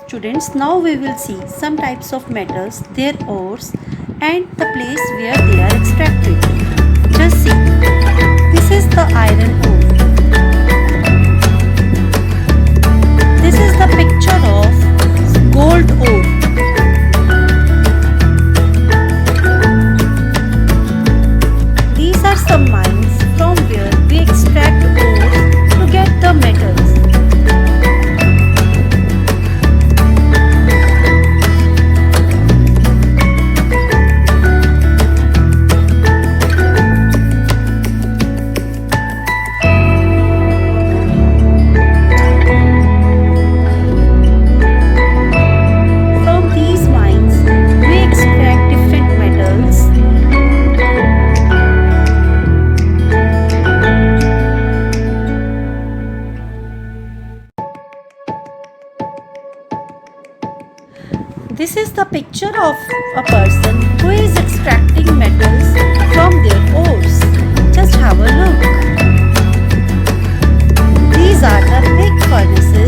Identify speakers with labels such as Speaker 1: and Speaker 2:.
Speaker 1: Students, now we will see some types of metals, their ores, and the place where they are extracted. Just see, this is the iron ore. This is the picture of gold ore. These are some mines from where we extract ores to get the metals. From these mines, we extract different metals. This is the picture of a person who is extracting metals from their ores. Just have a look. These are the big furnaces